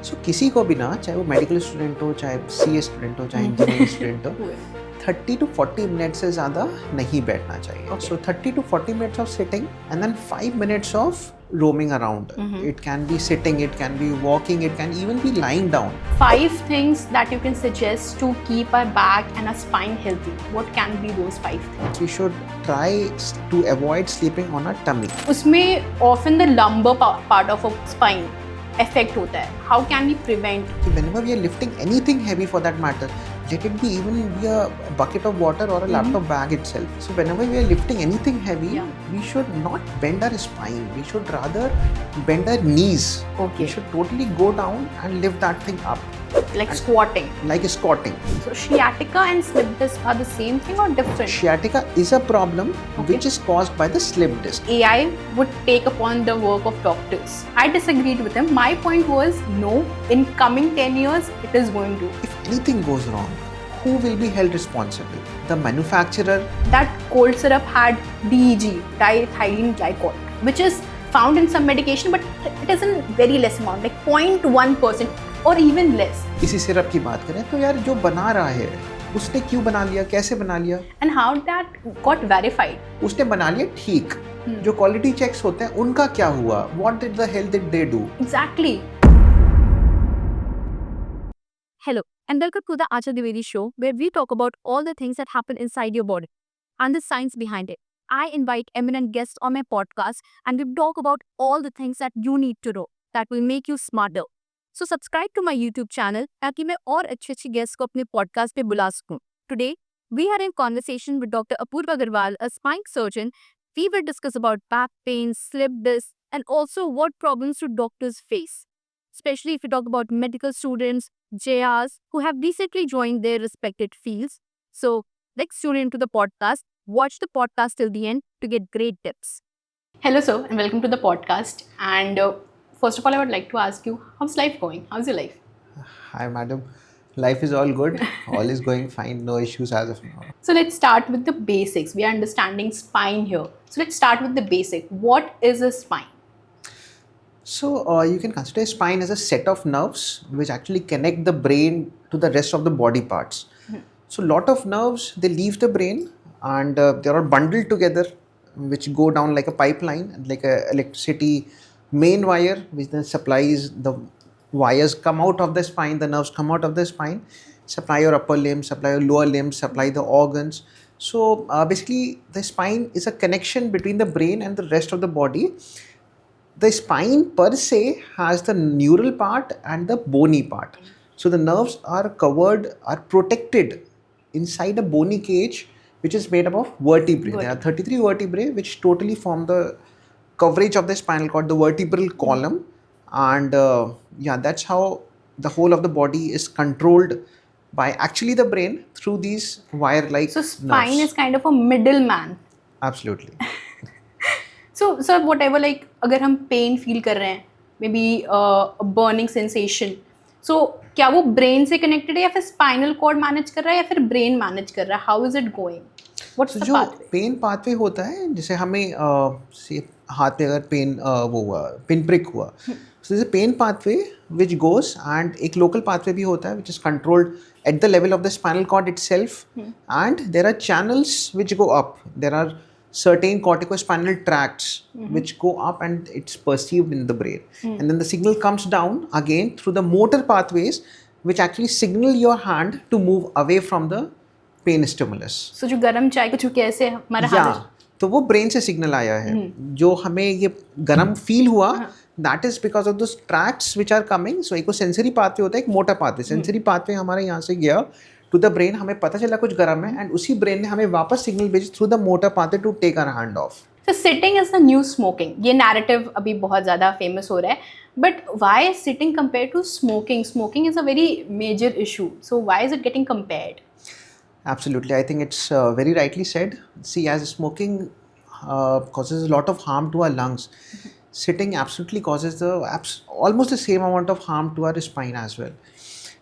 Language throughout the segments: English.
सो किसी को भी ना, चाहे वो मेडिकल स्टूडेंट हो, चाहे सीए स्टूडेंट हो, चाहे इंजीनियरिंग स्टूडेंट हो, 30 to 40 मिनट से ज़्यादा नहीं बैठना चाहिए. So 30 to 40 minutes of sitting and then 5 minutes of roaming around. It can be sitting, it can be walking, it can even be lying down. 5 things that you can suggest to keep our back and our spine healthy. What can be those 5 things? We should try to avoid sleeping on our tummy. उसमें often the lumbar part of a spine affect होता है. How can we prevent? Whenever we are lifting anything heavy for that matter, let it be even be a bucket of water or a laptop bag itself. So whenever we are lifting anything heavy, we should not bend our spine. We should rather bend our knees. Okay. We should totally go down and lift that thing up. Like squatting. Like squatting. So sciatica and slip disc are the same thing or different? Sciatica is a problem which is caused by the slip disc. AI would take upon the work of doctors. I disagreed with him. My point was no, in coming 10 years, it is going to. If anything goes wrong, who will be held responsible? The manufacturer. That cold syrup had DEG, diethylene glycol, which is found in some medication, but it is in very less amount, like 0.1% or even less. इसी syrup की बात करें तो यार जो बना रहा है उसने क्यों बना लिया, कैसे बना लिया? And how that got verified? उसने बना लिया ठीक. जो क्वालिटी चेक्स होते हैं उनका क्या हुआ? What did the hell did they do? Exactly. Hello and welcome to the Acha Dwivedi show, where we talk about all the things that happen inside your body and the science behind it. I invite eminent guests on my podcast and we talk about all the things that you need to know that will make you smarter. So subscribe to my YouTube channel ताकि मैं और अच्छे guests को अपने podcast पे बुला सकूं. Today we are in conversation with Dr. Apurva Agarwal, a spine surgeon. We will discuss about back pain, slip disc, and also what problems do doctors face, especially if we talk about medical students, JRs who have recently joined their respected fields. So let's tune into the podcast. Watch the podcast till the end to get great tips. Hello, sir, and welcome to the podcast. And first of all, I would like to ask you, how's life going? How's your life? Hi, madam. Life is all good. All is going fine. No issues as of now. So let's start with the basics. We are understanding spine here. So let's start with the basic. What is a spine? So you can consider spine as a set of nerves which actually connect the brain to the rest of the body parts. So lot of nerves, they leave the brain and they are bundled together, which go down like a pipeline, like a electricity main wire which then supplies the wires come out of the spine, the nerves come out of the spine, supply your upper limb, supply your lower limb, supply the organs. So basically the spine is a connection between the brain and the rest of the body. The spine per se has the neural part and the bony part. So the nerves are covered, are protected inside a bony cage which is made up of vertebrae. There are 33 vertebrae which totally form the coverage of the spinal cord, the vertebral column. And that's how the whole of the body is controlled by actually the brain through these wire-like So spine nerves. is kind of a middleman. Absolutely. So sir, whatever, like अगर हम pain feel कर रहे हैं, maybe a burning sensation, so क्या वो brain से connected है या फिर spinal cord manage कर रहा है या फिर brain manage कर रहा है? How is it going? What's तो the जो pathway? पेन पाथवे होता है, जैसे हमें से हाथ पे अगर पेन वो हुआ, पिन प्रिक हुआ, so there's a pain pathway which goes, and एक local pathway भी होता है which is controlled at the level of the spinal cord itself, and there are channels which go up. There are certain corticospinal tracts which go up and it's perceived in the brain, and then the signal comes down again through the motor pathways which actually signal your hand to move away from the pain stimulus. So जो गरम चाय को छुके ऐसे हमारा हाथ, तो वो ब्रेन से सिग्नल आया है. जो हमें ये गरम फील हुआ, that is because of those tracts which are coming. So एक सेंसरी पाथवे होता है, एक मोटा पाथवे. सेंसरी पाथवे हमारे यहाँ से गया टू द ब्रेन, हमें पता चला कुछ गरम है, एंड उसी ब्रेन ने हमें वापस सिग्नल भेजा through the motor pathway to take our hand off. So sitting is the new smoking. ये narrative अभी बहुत ज़्यादा famous हो रहा है. But why sitting compared to smoking? Smoking is a very major issue. So why is it getting compared? Absolutely, I think it's very rightly said. See, as smoking causes a lot of harm to our lungs, sitting absolutely causes almost the same amount of harm to our spine as well.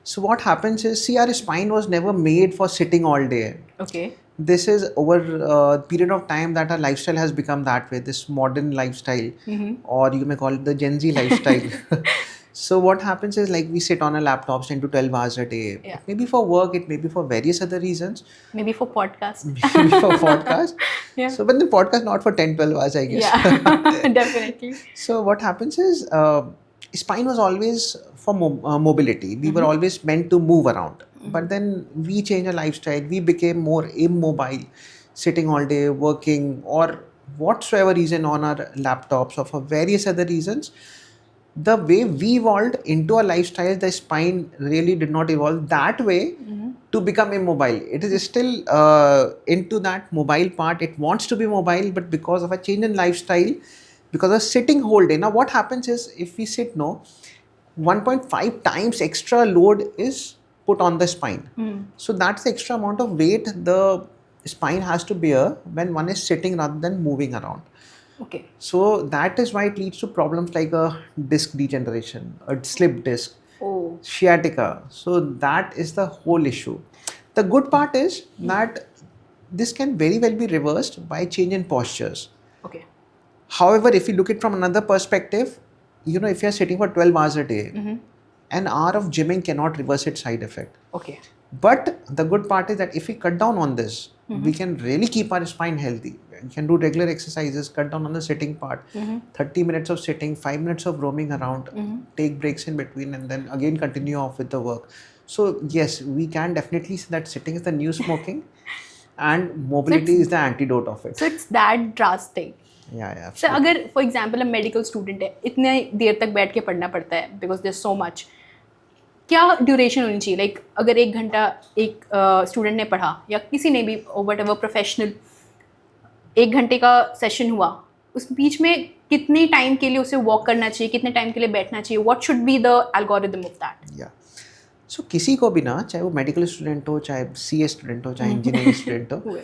So what happens is, see, our spine was never made for sitting all day. Okay. This is over a period of time that our lifestyle has become that way, this modern lifestyle, or you may call it the Gen Z lifestyle. So what happens is like we sit on our laptops 10 to 12 hours a day. Yeah. It may be for work, it may be for various other reasons, Maybe for podcast. maybe for podcast. Yeah. So but the podcast not for 10, 12 hours, I guess. Yeah, definitely. So what happens is spine was always for mobility. We were always meant to move around. But then we changed our lifestyle. We became more immobile, sitting all day, working, or whatsoever reason on our laptops or for various other reasons. The way we evolved into a lifestyle, the spine really did not evolve that way to become immobile. It is still into that mobile part. It wants to be mobile, but because of a change in lifestyle, because of sitting whole day. Now, what happens is if we sit, no, 1.5 times extra load is put on the spine. So that's the extra amount of weight the spine has to bear when one is sitting rather than moving around. Okay. So that is why it leads to problems like a disc degeneration, a slip disc, Oh. sciatica. So that is the whole issue. The good part is that this can very well be reversed by change in postures. Okay. However, if you look at it from another perspective, you know, if you're sitting for 12 hours a day, an hour of gymming cannot reverse its side effect. Okay. But the good part is that if we cut down on this, we can really keep our spine healthy. We can do regular exercises, cut down on the sitting part, 30 minutes of sitting, 5 minutes of roaming around, take breaks in between, and then again continue off with the work. So, yes, we can definitely say that sitting is the new smoking and mobility is the antidote of it. So it's that drastic. Yeah, So absolutely. अगर for example हम medical student है, इतने देर तक बैठ के पढ़ना पड़ता है बिकॉज देयर सो मच, क्या ड्यूरेशन होनी चाहिए? लाइक अगर 1 घंटा एक स्टूडेंट ने पढ़ा या किसी ने भी वट एवर प्रोफेशनल 1 घंटे का सेशन हुआ, उस बीच में कितने टाइम के लिए उसे वॉक करना चाहिए, कितने टाइम के लिए बैठना चाहिए? What should be the algorithm of that? या सो किसी को भी ना, चाहे वो मेडिकल स्टूडेंट हो, चाहे सीए स्टूडेंट हो, चाहे इंजीनियरिंग स्टूडेंट हो,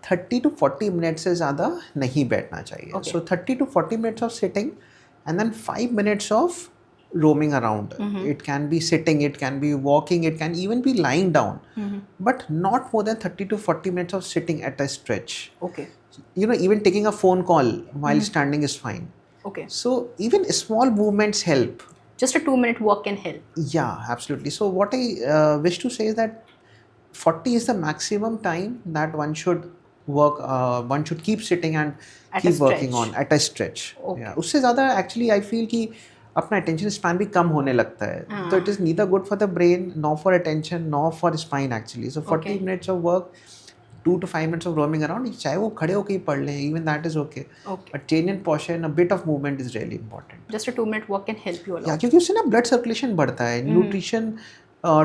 30 to 40 मिनट से ज़्यादा नहीं बैठना चाहिए. So 30 to 40 minutes of sitting and then 5 minutes of roaming around. It can be sitting, it can be walking, it can even be lying down, but not more than 30 to 40 minutes of sitting at a stretch. Okay. You know, even taking a phone call while standing is fine. Okay. So even small movements help. Just a 2-minute walk can help. Yeah, absolutely. So what I wish to say is that 40 is the maximum time that one should work, one should keep sitting and At a keep working stretch. on at a stretch. Okay. Yeah. उससे ज़्यादा actually I feel कि अपना attention span भी कम होने लगता है. तो it is neither good for the brain, nor for attention, nor for spine actually. So 40 Okay. minutes of work, 2 to 5 minutes of roaming around, चाहे वो खड़े होके ही पढ़ लें, even that is okay. Okay. But change in posture and a bit of movement is really important. Just a 2-minute walk can help you a lot. Yeah, क्योंकि उससे ना blood circulation बढ़ता है, nutrition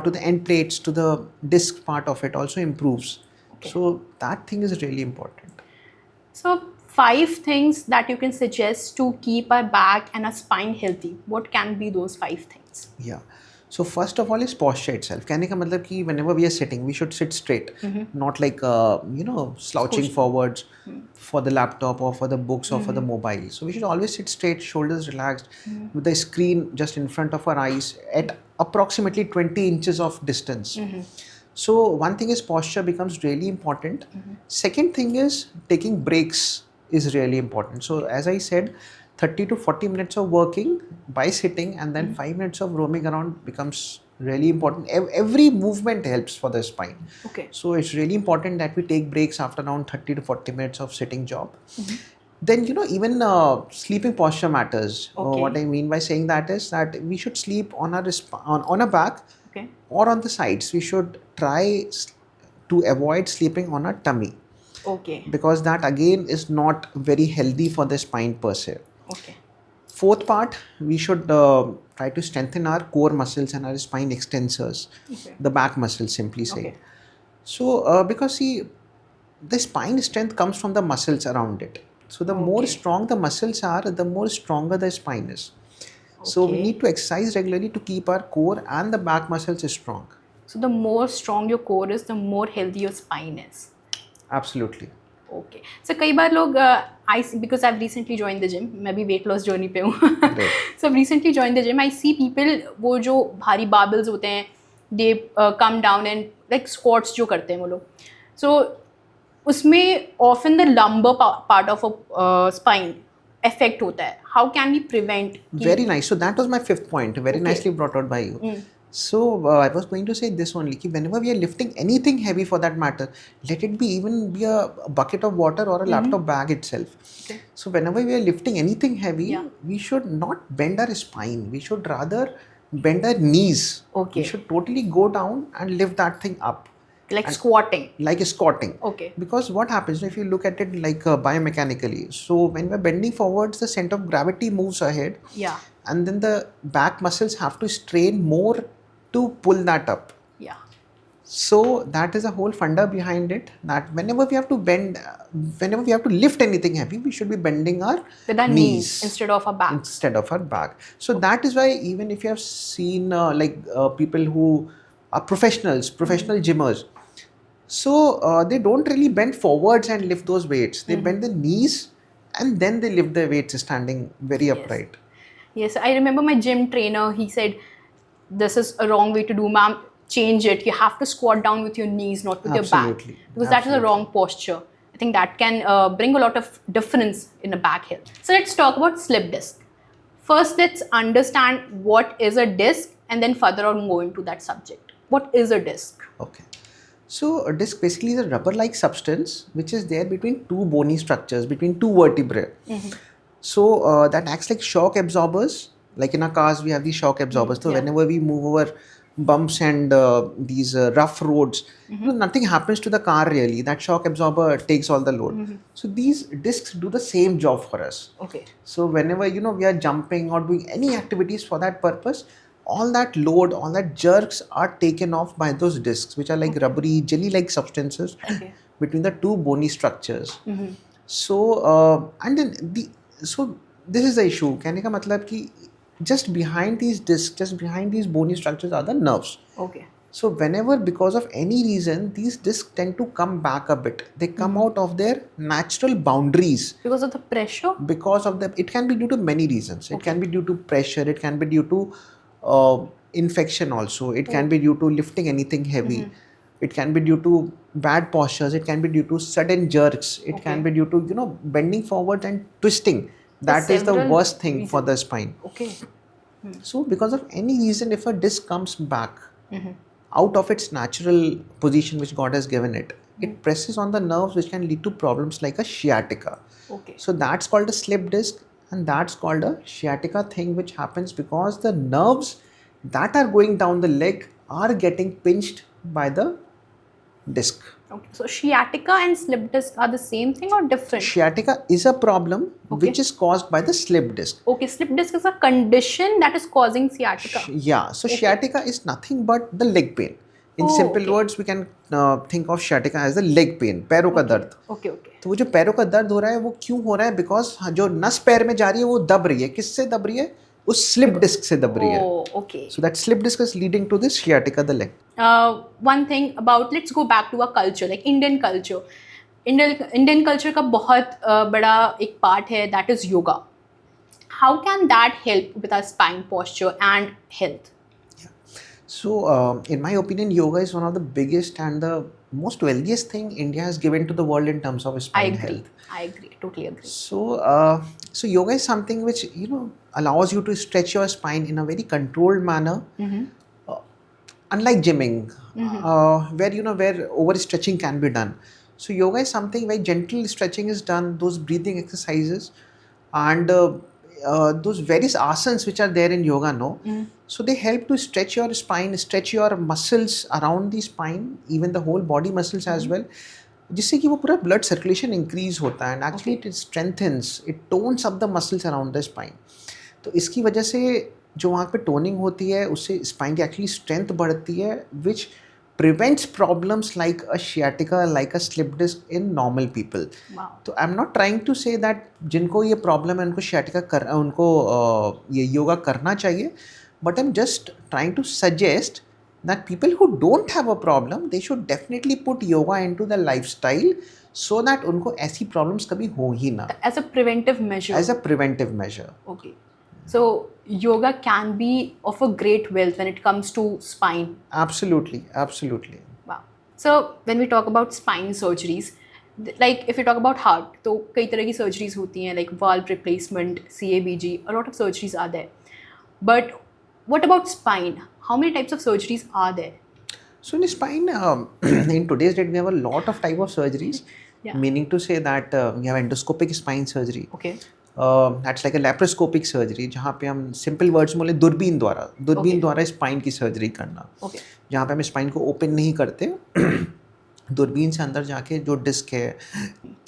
to the end plates, to the disc part of it also improves. Okay. So that thing is really important. So 5 things that you can suggest to keep our back and our spine healthy. What can be those 5 things? Yeah. So first of all is posture itself. कहने का मतलब कि whenever we are sitting, we should sit straight, not like you know, slouching forwards for the laptop or for the books or for the mobile. So we should always sit straight, shoulders relaxed, with the screen just in front of our eyes at approximately 20 inches of distance. So one thing is posture becomes really important. Second thing is taking breaks is really important. So as I said, 30 to 40 minutes of working by sitting and then 5 minutes of roaming around becomes really important. Every movement helps for the spine. Okay. So it's really important that we take breaks after around 30 to 40 minutes of sitting job. Then, you know, even sleeping posture matters. Okay. What I mean by saying that is that we should sleep on our back Okay. or on the sides. We should try to avoid sleeping on our tummy, Okay. because that again is not very healthy for the spine per se. Okay. Fourth part, we should try to strengthen our core muscles and our spine extensors, Okay. the back muscles, simply saying. Okay. So, because see, the spine strength comes from the muscles around it. So, the more Okay. strong the muscles are, the more stronger the spine is. So, we Okay. need to exercise regularly to keep our core and the back muscles strong. So the more strong your core is, the more healthy your spine is. Absolutely. Okay. So कई बार लोग because I've recently joined the gym, मैं भी weight loss journey पे हूँ. Great. So I've recently joined the gym. I see people, वो जो भारी barbells होते हैं, they come down and like squats जो करते हैं वो लोग. So उसमें often the lumbar part of a spine effect होता है? How can we prevent? Very nice. So that was my fifth point. Very Okay. nicely brought out by you. So I was going to say this only. कि whenever we are lifting anything heavy for that matter, let it be even be a bucket of water or a laptop bag itself. Okay. So whenever we are lifting anything heavy, Yeah. we should not bend our spine. We should rather bend our knees. Okay. We should totally go down and lift that thing up. Like squatting. Like squatting. Okay. Because what happens if you look at it like biomechanically? So when we're bending forwards, the center of gravity moves ahead, Yeah. and then the back muscles have to strain more to pull that up. Yeah. So that is a whole funda behind it. That whenever we have to bend, whenever we have to lift anything heavy, we should be bending our With our knees instead of our back. instead of our back. So that is why even if you have seen people who are professional gymmers, so they don't really bend forwards and lift those weights. They bend the knees and then they lift the weights standing very upright. Yes, I remember my gym trainer, he said, this is a wrong way to do, ma'am, change it. You have to squat down with your knees, not with your back. Absolutely. Because that is a wrong posture. I think that can bring a lot of difference in the back health. So let's talk about slip disc. First, let's understand what is a disc and then further on go into that subject. What is a disc? Okay. So a disc basically is a rubber-like substance which is there between two bony structures, between two vertebrae. So that acts like shock absorbers. Like in our cars, we have these shock absorbers. So Yeah. whenever we move over bumps and these rough roads, nothing happens to the car really. That shock absorber takes all the load. So these discs do the same job for us. Okay. So whenever we are jumping or doing any activities for that purpose, all that load, all that jerks are taken off by those discs, which are like rubbery, jelly-like substances Okay. between the two bony structures. So and then this is the issue. कहने का मतलब कि just behind these discs, just behind these bony structures are the nerves. Okay. So whenever, because of any reason, these discs tend to come back a bit. They come out of their natural boundaries. Because of the pressure? Because of the, it can be due to many reasons. It can be due to pressure. It can be due to infection also. It can be due to lifting anything heavy. It can be due to bad postures. It can be due to sudden jerks. It can be due to bending forward and twisting. That is the several worst thing for the spine. Okay. So because of any reason, if a disc comes back out of its natural position which God has given it, it presses on the nerves, which can lead to problems like a sciatica. Okay. So that's called a slip disc, and that's called a sciatica thing, which happens because the nerves that are going down the leg are getting pinched by the disc. Okay. So sciatica and slip disc are the same thing or different? Sciatica is a problem which is caused by the slip disc. Okay, slip disc is a condition that is causing sciatica. Yeah, so sciatica is nothing but the leg pain. In simple words, we can think of sciatica as the leg pain, पैरों का दर्द. Okay, okay. तो वो जो पैरों का दर्द हो रहा है वो क्यों हो रहा है? बिकॉज जो नस पैर में जा रही है वो दब रही है. किससे दब रही है? उस स्लिप डिस्क से दब रही है. Oh, okay. So that slip disc is leading to this sciatica, the leg. One thing about, let's go back to our culture, like Indian culture. Indian culture का बहुत बड़ा एक part है, that is yoga. How can that help with our spine posture and health? So in my opinion, yoga is one of the biggest and the most wealthiest thing India has given to the world in terms of spine health. I agree, totally agree. So yoga is something which allows you to stretch your spine in a very controlled manner. Unlike gymming, where overstretching can be done. So yoga is something where gentle stretching is done, those breathing exercises, and those various asanas which are there in yoga, so they help to stretch your spine, stretch your muscles around the spine, even the whole body muscles as well, जिससे कि वो पूरा blood circulation increase होता है, and actually it strengthens, it tones up the muscles around the spine. तो इसकी वजह से जो वहाँ पे टोनिंग होती है उससे स्पाइन की एक्चुअली स्ट्रेंथ बढ़ती है, विच prevents problems like a sciatica, like a slip disc in normal people. Wow. तो I am not trying to say that जिनको ये प्रॉब्लम है उनको sciatica उनको ये योगा करना चाहिए, but I am just trying to suggest that people who don't have a problem, they should definitely put yoga into their lifestyle so that उनको ऐसी problems कभी हो ही ना. As a preventive measure. As a preventive measure. Okay. So yoga can be of a great wealth when it comes to spine. Absolutely, absolutely. Wow. So when we talk about spine surgeries, like if you talk about heart, तो कई तरह की surgeries होती हैं, like valve replacement, CABG, a lot of surgeries are there. But what about spine? How many types of surgeries are there? So in spine, in today's date, we have a lot of type of surgeries. Yeah. Meaning to say that we have endoscopic spine surgery. Okay. That's like a laparoscopic surgery, जहाँ पे हम simple words में बोले दूरबीन Okay. द्वारा spine की surgery करना. Okay. जहाँ पे हम spine को open नहीं करते, दूरबीन से अंदर जाके जो डिस्क है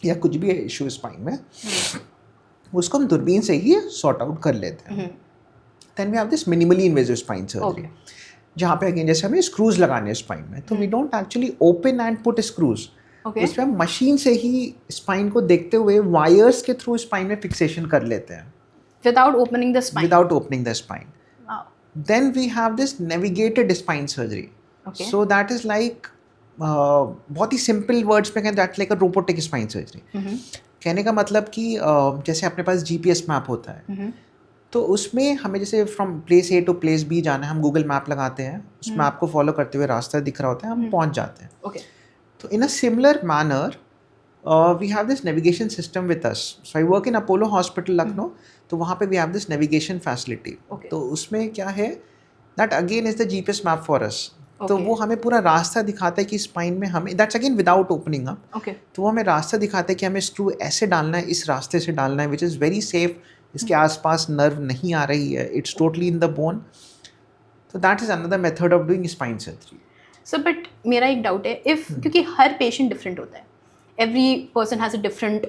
या कुछ भी इशू स्पाइन में, उसको हम दूरबीन से ही सॉर्ट आउट कर लेते हैं. Then we have this minimally invasive spine surgery, जहाँ पे अगेन जैसे हमें स्क्रूज लगाने हैं स्पाइन में, तो we don't actually open and put screws. Okay. उसमें हम मशीन से ही स्पाइन को देखते हुए वायर्स के थ्रू स्पाइन में फिक्सेशन कर लेते हैं Without opening the spine. Without opening the spine. Wow. Then we have this navigated spine surgery. Okay. So that is like बहुत ही simple words में कहते हैं, that's like a robotic spine surgery. कहने का मतलब कि जैसे अपने पास GPS मैप होता है, तो उसमें हमें जैसे from place A to place B जाना है, हम गूगल मैप लगाते हैं, उस मैप को फॉलो करते हुए रास्ता दिख रहा होता है, हम पहुंच जाते हैं. Okay. So in a similar manner, we have this navigation system with us. So I work in Apollo Hospital, Lucknow. तो वहाँ पे we have this navigation facility. Okay. तो उसमें क्या है, that again is the GPS map for us. तो Okay. वो हमें पूरा रास्ता दिखाता है कि स्पाइन में हमें, that's again without opening up. Okay. तो वो हमें रास्ता दिखाता है कि हमें स्क्रू ऐसे डालना है, इस रास्ते से डालना है, which is very safe. इसके आसपास नर्व नहीं आ रही है, it's totally in the bone. तो that is another method of doing spine surgery. So but मेरा एक डाउट है, इफ क्योंकि हर पेशेंट डिफरेंट होता है, every person has a different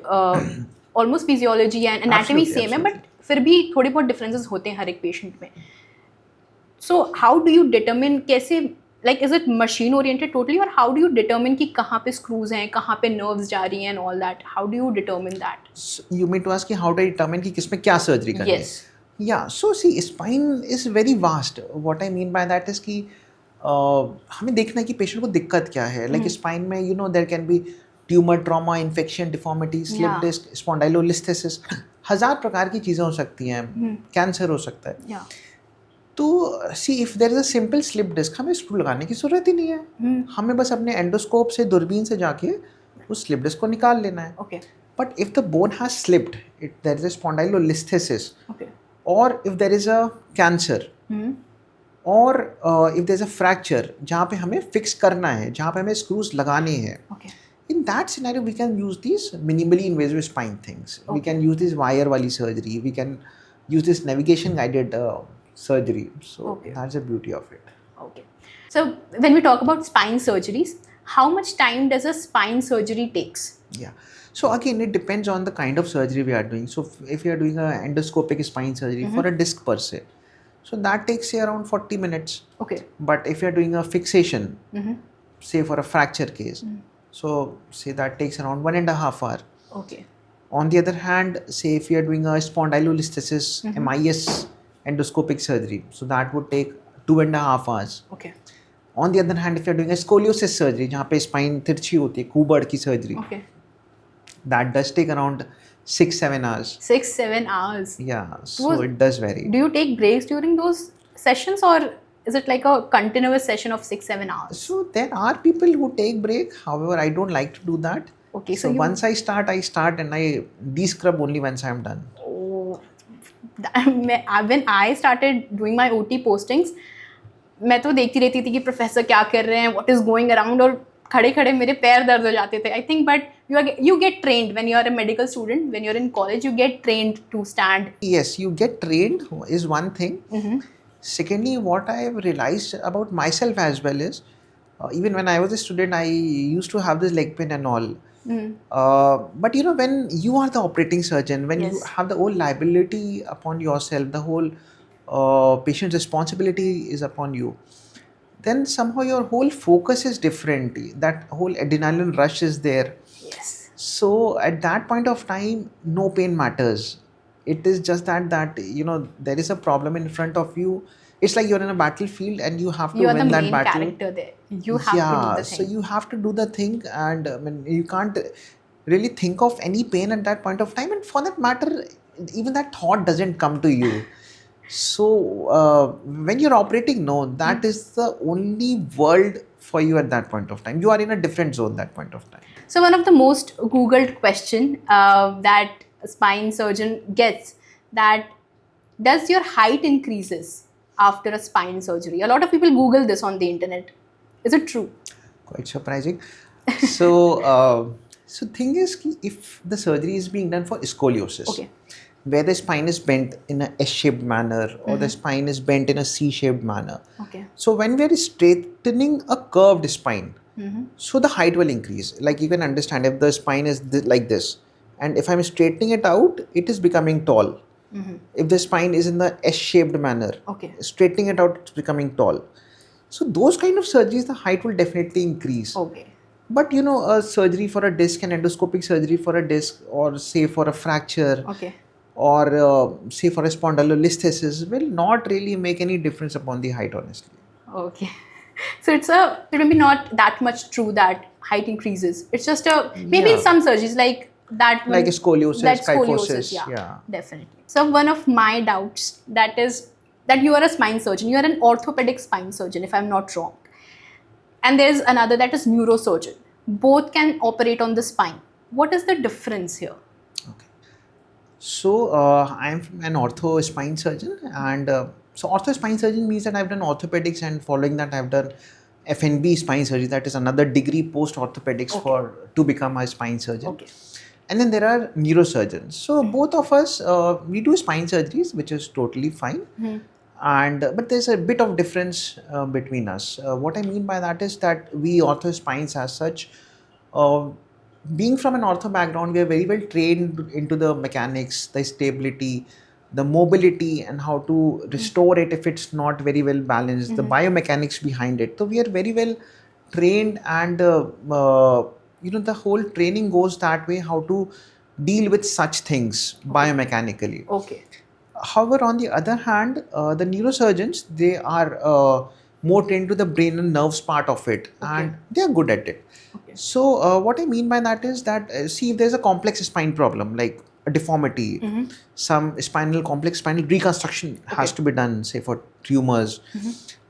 almost physiology and anatomy Absolutely, same है, बट फिर भी थोड़े बहुत डिफरेंसेस होते हैं हर एक पेशेंट में. So how do you determine, कैसे, like is it machine oriented totally, और हाउ डू यू डिटर्मिन कि कहाँ पे स्क्रूज हैं, कहाँ पे नर्व्स जा रही हैं and all that? How do you determine that? So you mean to ask कि how do I determine कि किसमें क्या surgery करनी है? Yes. Yeah, so see, spine is very vast. What I mean by that is कि हमें देखना है कि पेशेंट को दिक्कत क्या है. Like spine में, you know, there can be tumor, trauma, infection, deformity, slip Yeah. disc, spondylolisthesis, हजार प्रकार की चीज़ें हो सकती हैं, कैंसर हो सकता है. या तो see if there is a simple slip disc, हमें स्क्रू लगाने की जरूरत ही नहीं है. हमें बस अपने एंडोस्कोप से दूरबीन से जाके उस स्लिप डिस्क को निकाल लेना है. Okay. But if the bone has slipped, there is a spondylolisthesis, okay. or if there is a cancer, or if there is a fracture, जहाँ पे हमें फिक्स करना है, जहाँ पे हमें स्क्रूज लगाने हैं, okay. in that scenario we can use these minimally invasive spine things. We Okay. can use this wire wali surgery. We can use this navigation guided surgery. So Okay. that's the beauty of it. Okay. So when we talk about spine surgeries, how much time does a spine surgery takes? Yeah. So again, it depends on the kind of surgery we are doing. So if you are doing a endoscopic spine surgery for a disc per se, so that takes say around 40 minutes. Okay. But if you are doing a fixation, say for a fracture case, so say that takes around 1.5 hours. Okay. On the other hand, say if you are doing a spondylolisthesis, MIS endoscopic surgery, so that would take 2.5 hours. Okay. On the other hand, if you are doing a scoliosis surgery, जहाँ पे spine तिरछी होती है, कूबड़ की surgery, Okay. that does take around 6-7 hours. 6-7 hours. Yeah, so Was- it does vary. Do you take breaks during those sessions, or is it like a continuous session of 6-7 hours? So there are people who take break. However, I don't like to do that. Okay, So so you- once I start and I descrub only once I'm done. Oh, when I started doing my OT postings, मैं तो देखती रहती थी कि professor क्या कर रहे हैं, व्हाट इज गोइंग अराउंड, और खड़े खड़े मेरे पैर दर्द हो जाते थे. I think but you get trained when you are a medical student, when you're in college, you get trained to stand. Yes, you get trained is one thing. Secondly, what I have realized about myself as well is, even when I was a student, I used to have this leg pain and all. But you know, when you are the operating surgeon, when you Yes. have the whole liability upon yourself, the whole patient's responsibility is upon you, then somehow your whole focus is different. That whole adrenaline rush is there. Yes. So at that point of time, no pain matters. It is just that you know there is a problem in front of you. It's like you're in a battlefield and you have to You are the win that main battle. character there. You have to do the So thing. you have to do the thing, and I mean, you can't really think of any pain at that point of time. And for that matter, even that thought doesn't come to you. So when you're operating, no, that is the only world for you at that point of time. You are in a different zone that point of time. So one of the most googled question that a spine surgeon gets, that does your height increases after a spine surgery? A lot of people Google this on the internet. Is it true? Quite surprising. So, so thing is, ki if the surgery is being done for scoliosis, Okay. where the spine is bent in a S-shaped manner or the spine is bent in a C-shaped manner. Okay. So when we are straightening a curved spine, so the height will increase. Like you can understand if the spine is like this, and if I'm straightening it out, it is becoming tall. If the spine is in the S-shaped manner, Okay. straightening it out, it's becoming tall. So those kind of surgeries, the height will definitely increase. Okay. But you know, a surgery for a disc, an endoscopic surgery for a disc, or say for a fracture, Okay. or say for a spondylolisthesis, will not really make any difference upon the height, honestly. Okay. So it may be not that much true that height increases. It's just a maybe in Yeah. some surgeries like that one, Like a scoliosis, that kyphosis, yeah, yeah. definitely. So one of my doubts that is that you are a spine surgeon, you are an orthopedic spine surgeon, if I'm not wrong. And there's another that is neurosurgeon. Both can operate on the spine. What is the difference here? Okay. So I'm an ortho spine surgeon, and so ortho spine surgeon means that I've done orthopedics, and following that I've done FNB spine surgery. That is another degree post orthopedics for to become a spine surgeon. Okay. And then there are neurosurgeons. So both of us we do spine surgeries, which is totally fine. And but there's a bit of difference between us. What I mean by that is that we ortho spines as such, uh, being from an ortho background, we are very well trained into the mechanics, the stability, the mobility, and how to restore it if it's not very well balanced, the biomechanics behind it. So we are very well trained, and you know, the whole training goes that way, how to deal with such things biomechanically. Okay. However, on the other hand, the neurosurgeons, they are more trained to the brain and nerves part of it, and they are good at it. Okay. So, what I mean by that is that, see, if there's a complex spine problem, like a deformity, some complex spinal reconstruction has to be done, say for tumors,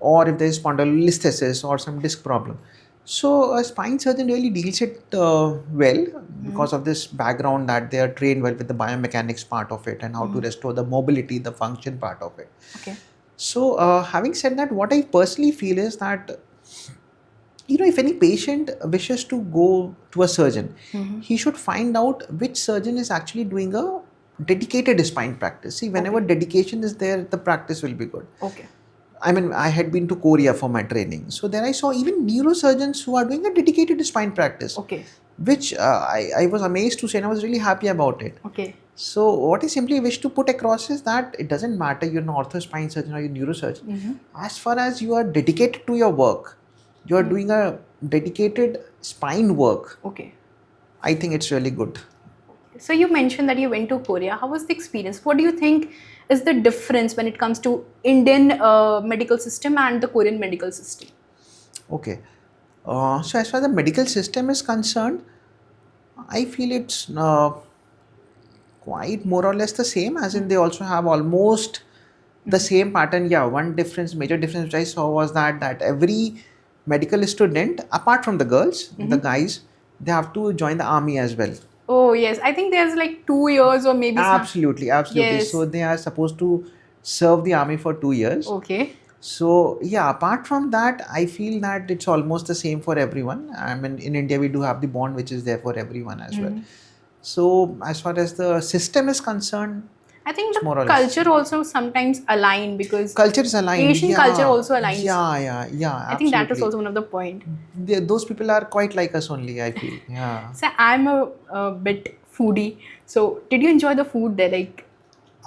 or if there's spondylolisthesis or some disc problem. So, a spine surgeon really deals it well because of this background that they are trained well with the biomechanics part of it and how to restore the mobility, the function part of it. Okay. So, having said that, what I personally feel is that, you know, if any patient wishes to go to a surgeon, he should find out which surgeon is actually doing a dedicated spine practice. See, whenever dedication is there, the practice will be good. Okay. I mean, I had been to Korea for my training. So there I saw even neurosurgeons who are doing a dedicated spine practice, Okay. which I was amazed to see, and I was really happy about it. Okay. So what I simply wish to put across is that it doesn't matter you're an ortho spine surgeon or you're a neurosurgeon. As far as you are dedicated to your work, you are doing a dedicated spine work, Okay. I think it's really good. So you mentioned that you went to Korea. How was the experience? What do you think is the difference when it comes to Indian medical system and the Korean medical system? Okay. So as far as the medical system is concerned, I feel it's quite more or less the same, as in they also have almost the same pattern. Yeah, one difference, major difference which I saw was that every medical student, apart from the girls, the guys, they have to join the army as well. Oh yes, I think there's like 2 years or maybe Absolutely, absolutely. Yes. So they are supposed to serve the army for 2 years. Okay. So yeah, apart from that, I feel that it's almost the same for everyone. I mean, in India, we do have the bond which is there for everyone as well. So as far as the system is concerned, I think more the or less. culture also sometimes align because culture is aligned. Asian yeah. culture also aligns. Yeah. I think that is absolutely. also one of the point. Those people are quite like us only, I feel. Yeah. So I'm a bit foodie. So did you enjoy the food there? Like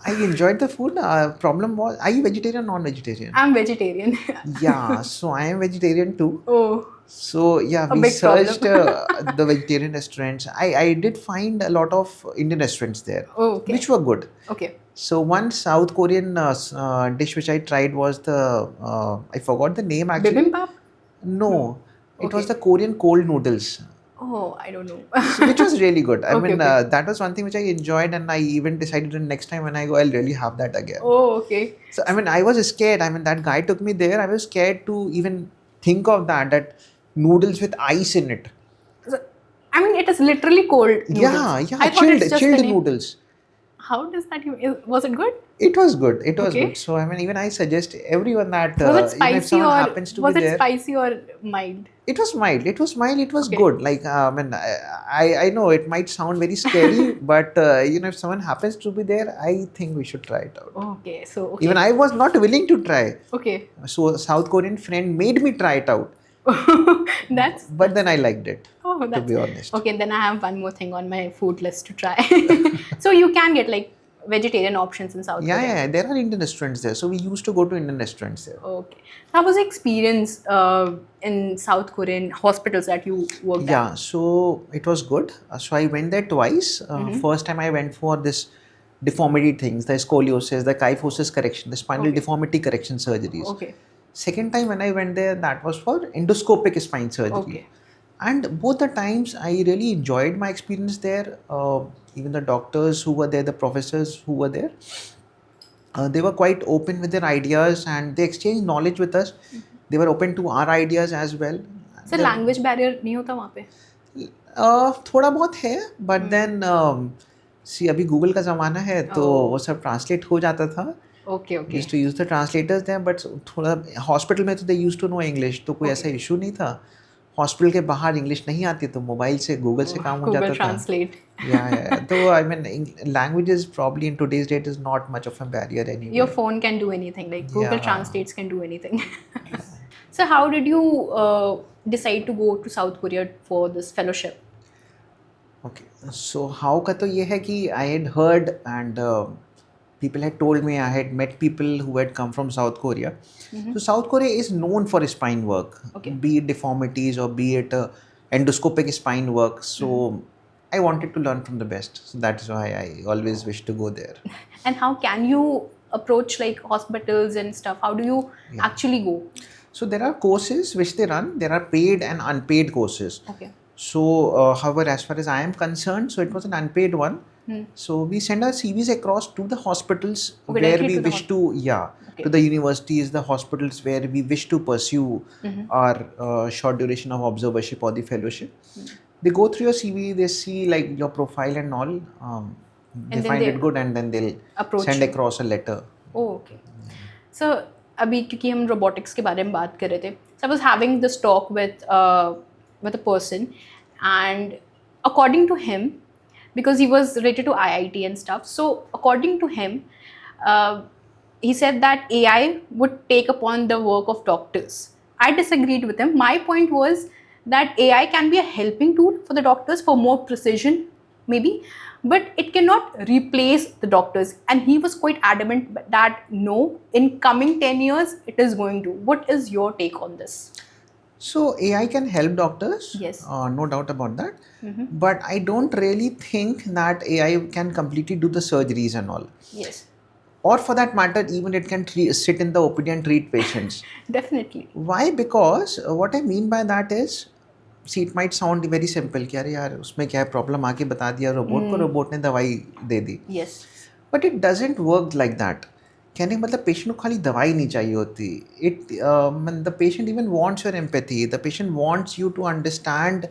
I enjoyed the food. Problem was, are you vegetarian or non-vegetarian? I'm vegetarian. Yeah, so I am vegetarian too. Oh. So yeah, we big searched the vegetarian restaurants. I did find a lot of Indian restaurants there, Oh, okay. which were good. Okay. So one South Korean dish which I tried was the I forgot the name actually. Bibimbap? No, it was Okay. the Korean cold noodles. Oh, I don't know. which was really good. I Okay, mean, okay. that was one thing which I enjoyed, and I even decided the next time when I go, I'll really have that again. Oh, okay. So I mean, I was scared. I mean, that guy took me there. I was scared to even think of that noodles with ice in it. So, I mean, it is literally cold noodles. Yeah, I thought it's just the chilled name. noodles. How does that even, was it good? It was good. It was Okay. good. So I mean, even I suggest everyone that Was it if spicy someone or happens to be was it there, spicy or mild? it was mild. It was mild. It was Okay. good. Like I mean, I know it might sound very scary, but if someone happens to be there, I think we should try it out. Okay, so okay. Even I was not willing to try. Okay. So a South Korean friend made me try it out, That's but then I liked it. oh, To that's be honest. okay. Then I have one more thing on my food list to try. So you can get like vegetarian options in South Yeah, Korea. yeah, there are Indian restaurants there. So we used to go to Indian restaurants there. Okay. How was the experience in South Korean hospitals that you worked at? Yeah, so it was good. So I went there twice. First time I went for this deformity things, the scoliosis, the kyphosis correction, the spinal Okay. deformity correction surgeries. Okay. Second time when I went there, that was for endoscopic spine surgery. Okay. And both the times I really enjoyed my experience there. Even the doctors who were there, the professors who were there, they were quite open with their ideas and they exchanged knowledge with us. They were open to our ideas as well. Sir language barrier नहीं होता वहाँ पे? थोड़ा बहुत है, but then सी अभी Google का ज़माना है तो वो सब ट्रांसलेट हो जाता था. Okay okay. Used to use the translators there, but थोड़ा हॉस्पिटल में तो they used to know English, तो कोई ऐसा इशू नहीं था. हॉस्पिटल के बाहर इंग्लिश नहीं आती तो मोबाइल से गूगल से काम हो जाता Google था. Translate. Yeah. तो I mean languages probably in today's date is not much of a barrier anymore. Your phone can do anything. Like Google Yeah. Translates can do anything. So how did you decide to go to South Korea for this fellowship? Okay, so how का तो ये है कि I had heard and people had told me, I had met people who had come from South Korea. So South Korea is known for spine work, Okay. be it deformities or be it endoscopic spine work. So I wanted to learn from the best. So that is why I always wish to go there. And how can you approach like hospitals and stuff? How do you actually go? So there are courses which they run. There are paid and unpaid courses. Okay. So, however, as far as I am concerned, so it was an unpaid one. So we send our CVs across to the hospitals Okay, where directly we to the wish to, Okay. to the universities, the hospitals where we wish to pursue our short duration of observership or the fellowship. They go through your CV, they see like your profile and all. They then find they it good and then they'll approach send you. across a letter. Oh, okay. So अभी क्योंकि हम robotics के बारे में बात कर रहे थे, so I was having this talk with a person, and according to him, because he was related to IIT and stuff, so according to him, he said that AI would take upon the work of doctors. I disagreed with him. My point was that AI can be a helping tool for the doctors for more precision, maybe, but it cannot replace the doctors. And he was quite adamant that no, in coming 10 years, it is going to. What is your take on this? So AI can help doctors, Yes. no doubt about that. But I don't really think that AI can completely do the surgeries and all. Yes, Or for that matter, even it can sit in the OPD and treat patients. definitely. Why? Because what I mean by that is, see, it might sound very simple कि अरे यार उसमें क्या है problem आके बता दिया robot को, रोबोट ने दवाई दे दी. Yes. But it doesn't work like that. कहने का मतलब पेशेंट को खाली दवाई नहीं चाहिए होती. The patient even wants your empathy. The patient wants you to understand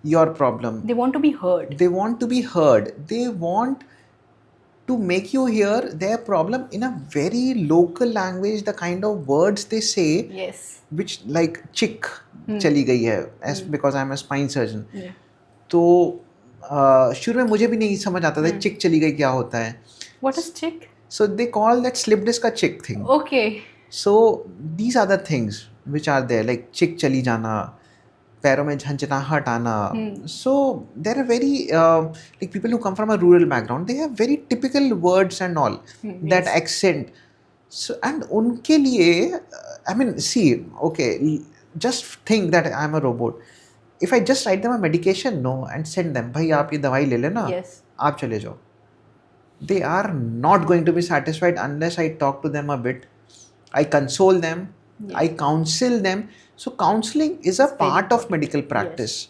your problem. They want to be heard. They want to be heard. They want to make you hear their problem in a very local language, the kind of words they say, Yes. which like chick चली गई है, as because I'm a spine surgeon. Yeah. तो शुरू में मुझे भी नहीं समझ आता था चिक चली गई क्या होता है. What is chick? So they call that slip disc a chick thing. Okay. So these are the things which are there, like चिक चली जाना, पैरों में झंझनाहट आना. So there are very like people who come from a rural background, they have very typical words and all, that accent. So and उनके लिए I mean see, okay, just think that I'm a robot. If I just write them a medication, no, and send them, भाई आप ये दवाई ले लेना, Yes. आप चले जाओ. They are not going to be satisfied unless I talk to them a bit. I console them. I counsel them. So counseling is a part of medical practice.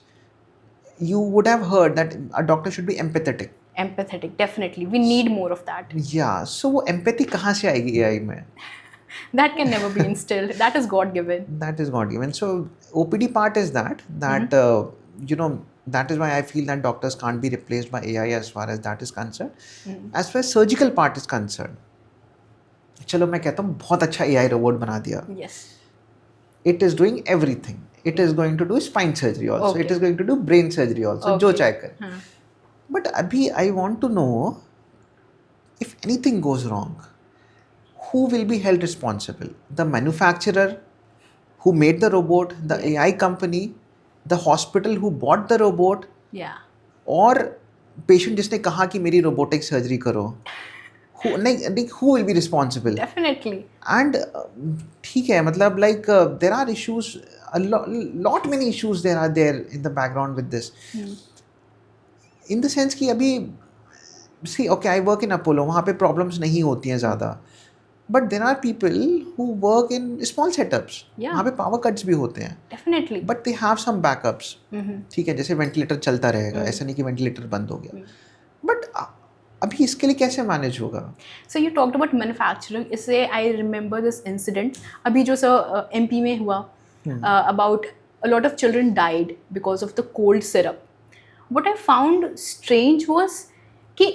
you would have heard that a doctor should be empathetic. Empathetic, definitely. We need more of that. Yeah, so वो empathy कहाँ से आएगी AI में? That can never be instilled. That is God given. That is God given. So OPD part is that you know, that is why I feel that doctors can't be replaced by AI as far as that is concerned. As far as surgical part is concerned, चलो मैं कहता हूँ बहुत अच्छा AI robot बना दिया. Yes. It is doing everything. It is going to do spine surgery also. Okay. It is going to do brain surgery also. जो Okay. चाहे करे. हाँ. But abhi I want to know, if anything goes wrong, who will be held responsible? The manufacturer who made the robot, the AI company, the hospital who bought the robot, Yeah. or patient जिसने कहा कि मेरी robotic surgery करो. Who will be responsible? Definitely. And ठीक है मतलब like there are issues, lot many issues there are there in the background with this. In the sense कि अभी see okay I work in Apollo, वहाँ पे problems नहीं होती हैं ज़्यादा, but there are people who work in small setups. Yeah. वहाँ पे power cuts भी होते हैं, Definitely. but they have some backups. ठीक है, जैसे वेंटिलेटर चलता रहेगा, ऐसा नहीं कि वेंटिलेटर बंद हो गया, but अभी इसके लिए कैसे मैनेज होगा? So you talked about manufacturing. इससे I remember this incident. अभी जो सर MP में हुआ about a lot of children died because of the cold syrup. What I found strange was कि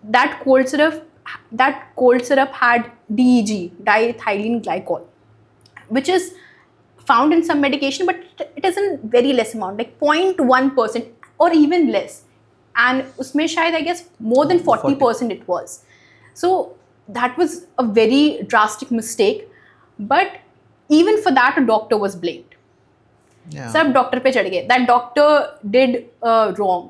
that cold syrup had DEG, diethylene glycol, which is found in some medication, but it is in very less amount, like 0.1% or even less. And उसमें शायद I guess more than 40% it was. So that was a very drastic mistake. But even for that, a doctor was blamed. Yeah. सब doctor पे चढ़ गए. That doctor did wrong.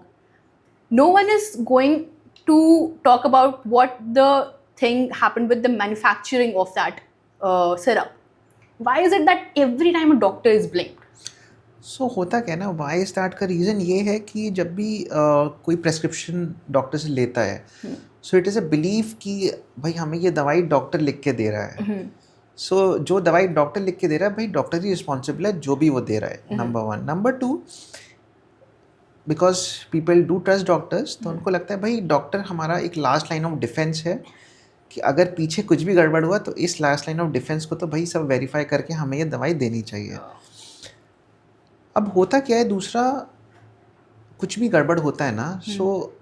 No one is going to talk about what the thing happened with the manufacturing of that syrup. Why is it that every time a doctor is blamed? So होता क्या है ना, why is that का reason ये है कि जब भी कोई prescription डॉक्टर से लेता है, so it is a belief कि भाई हमें ये दवाई डॉक्टर लिख के दे रहा है. So जो दवाई डॉक्टर लिख के दे रहा है भाई डॉक्टर ही रिस्पॉन्सिबल है जो भी वो दे रहा है. Number 1. Number 2, because people do trust doctors, तो उनको लगता है भाई डॉक्टर हमारा एक लास्ट लाइन ऑफ डिफेंस है कि अगर पीछे कुछ भी गड़बड़ हुआ तो इस लास्ट लाइन ऑफ डिफेंस को तो भाई सब वेरीफाई करके हमें ये दवाई देनी चाहिए. अब होता क्या है, दूसरा कुछ भी गड़बड़ होता है ना, so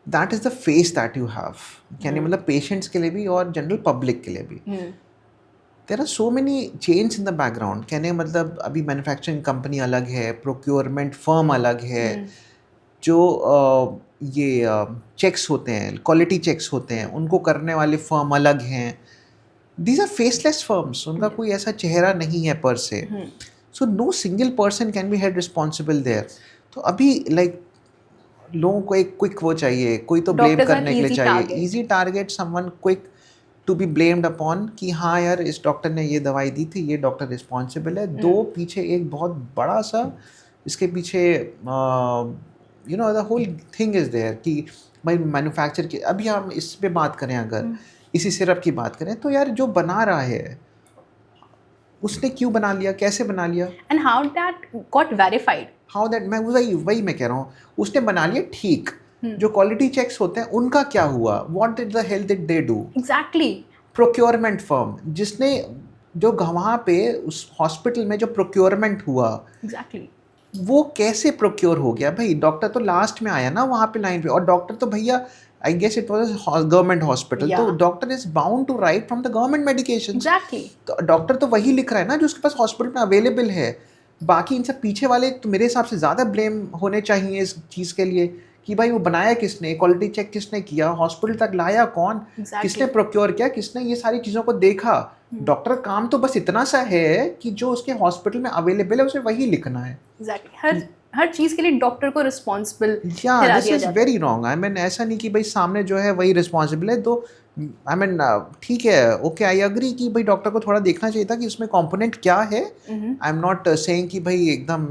that is the face that you have, यानी मतलब पेशेंट्स के लिए भी और जनरल पब्लिक के लिए भी. There are so many change in the background. कहने मतलब अभी मैन्युफैक्चरिंग कंपनी अलग है, प्रोक्योरमेंट फर्म अलग है, जो ये चेक्स होते हैं, क्वालिटी चेक्स होते हैं, उनको करने वाले फर्म अलग हैं. दीज आर फेसलेस फर्म्स, उनका कोई ऐसा चेहरा नहीं है पर से. So no single person can be held responsible there. तो अभी लाइक लोगों को एक क्विक वो चाहिए, कोई तो ब्लेम करने के लिए चाहिए, easy target, someone quick to be blamed upon कि हाँ यार इस डॉक्टर ने ये दवाई दी थी, ये डॉक्टर रिस्पॉन्सिबल है. दो पीछे एक बहुत बड़ा सा इसके पीछे you know the whole thing is there कि भाई मैन्युफैक्चर की. अभी हम इस पे बात करें, अगर इसी सिरप की बात करें, तो यार जो बना रहा है उसने क्यों बना लिया, कैसे बना लिया, and how that got verified, how that, मैं वही मैं कह रहा हूँ, उसने बना लिया ठीक. जो क्वालिटी चेक्स होते हैं उनका क्या हुआ, what did the hell did they do. Exactly. Procurement firm जिसने जो वहाँ पे उस हॉस्पिटल में जो प्रोक्योरमेंट हुआ, एग्जैक्टली, वो कैसे प्रोक्योर हो गया भाई. डॉक्टर तो लास्ट में आया ना वहाँ पे लाइन पे, और डॉक्टर तो भैया I guess it was government hospital, तो doctor is bound to write from the government medication. Exactly. तो डॉक्टर तो वही लिख रहा है ना जो उसके पास हॉस्पिटल में अवेलेबल है. बाकी इन सब पीछे वाले तो मेरे हिसाब से ज़्यादा ब्लेम होने चाहिए इस चीज़ के लिए कि भाई वो बनाया किसने, क्वालिटी चेक किसने किया, हॉस्पिटल तक लाया कौन, किसने प्रोक्योर किया, किसने ये सारी चीज़ों को देखा. डॉक्टर का काम तो बस इतना सा है कि जो उसके हॉस्पिटल में अवेलेबल है उसे वही लिखना है. एग्जैक्टली. हर चीज़ के लिए डॉक्टर को रिस्पॉन्सिबल. या this is very wrong. I mean ऐसा नहीं कि भाई सामने जो है वही रिस्पॉन्सिबल है. तो आई मीन ठीक है, ओके आई अग्री कि भाई डॉक्टर को थोड़ा देखना चाहिए था कि उसमें कंपोनेंट क्या है. आई एम नॉट सेइंग कि भाई एकदम